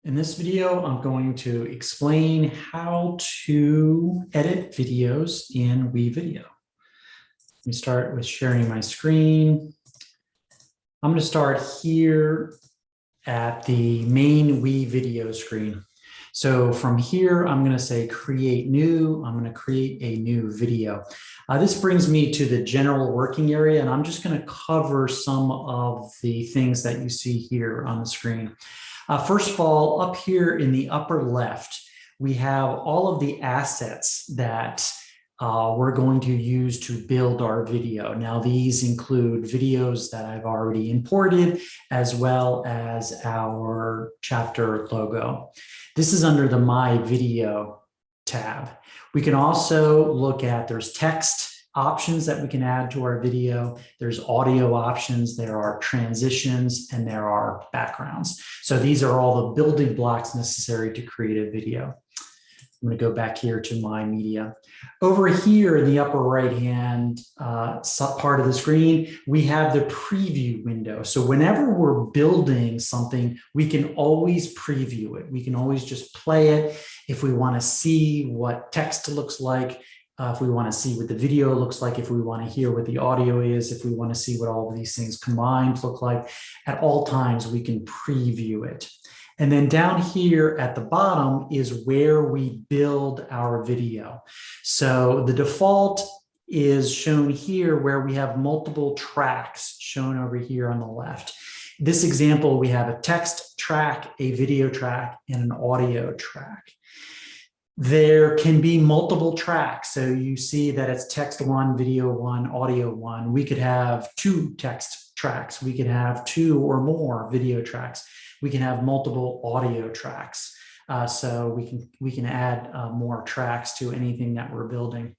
In this video, I'm going to explain how to edit videos in WeVideo. Let me start with sharing my screen. I'm going to start here at the main WeVideo screen. So from here, I'm going to say create new. I'm going to create a new video. This brings me to the general working area, and I'm just going to cover some of the things that you see here on the screen. First of all, up here in the upper left, we have all of the assets that we're going to use to build our video. Now, these include videos that I've already imported, as well as our chapter logo. This is under the My Video tab. We can also look at, there's text options that we can add to our video. There's audio options, there are transitions, and there are backgrounds. So these are all the building blocks necessary to create a video. I'm going to go back here to My Media. Over here in the upper right-hand part of the screen, we have the preview window. So whenever we're building something, we can always preview it. We can always just play it. If we want to see what text looks like, if we want to see what the video looks like, if we want to hear what the audio is, if we want to see what all of these things combined look like, at all times we can preview it. And then down here at the bottom is where we build our video. So the default is shown here where we have multiple tracks shown over here on the left. This example, we have a text track, a video track, and an audio track. There can be multiple tracks. So you see that it's text one, video one, audio one. We could have two text tracks. We could have two or more video tracks. We can have multiple audio tracks. So we can add more tracks to anything that we're building.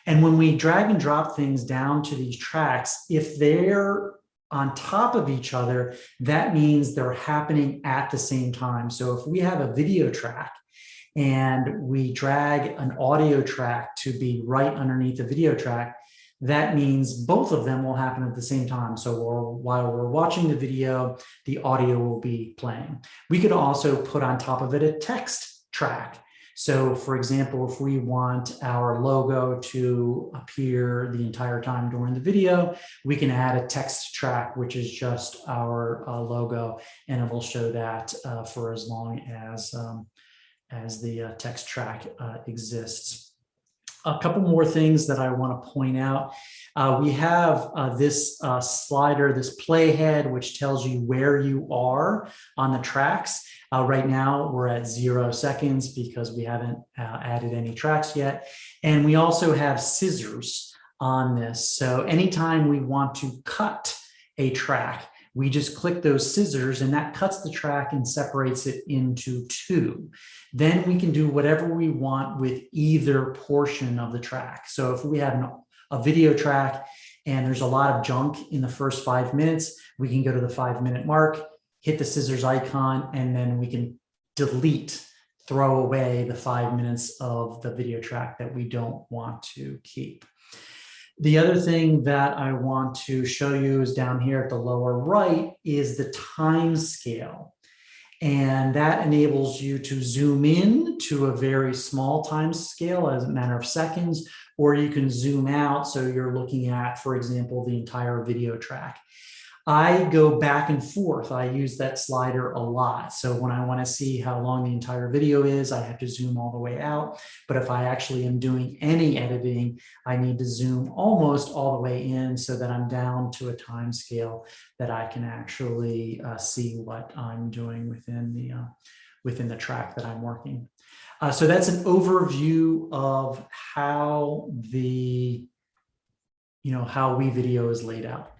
And when we drag and drop things down to these tracks, if they're on top of each other, that means they're happening at the same time. So if we have a video track and we drag an audio track to be right underneath the video track, that means both of them will happen at the same time. So while we're watching the video, the audio will be playing. We could also put on top of it a text track. So for example, if we want our logo to appear the entire time during the video, we can add a text track, which is just our logo, and it will show that for as long as the text track exists. A couple more things that I want to point out. We have this slider, this playhead, which tells you where you are on the tracks. Right now, we're at 0 seconds because we haven't added any tracks yet. And we also have scissors on this. So anytime we want to cut a track, we just click those scissors and that cuts the track and separates it into two. Then we can do whatever we want with either portion of the track. So if we have a video track and there's a lot of junk in the first 5 minutes, we can go to the 5-minute mark, hit the scissors icon, and then we can delete, throw away the 5 minutes of the video track that we don't want to keep. The other thing that I want to show you is down here at the lower right is the time scale. And that enables you to zoom in to a very small time scale as a matter of seconds, or you can zoom out so you're looking at, for example, the entire video track. I go back and forth. I use that slider a lot. So when I want to see how long the entire video is, I have to zoom all the way out. But if I actually am doing any editing, I need to zoom almost all the way in so that I'm down to a time scale that I can actually see what I'm doing within the track that I'm working. So that's an overview of how WeVideo is laid out.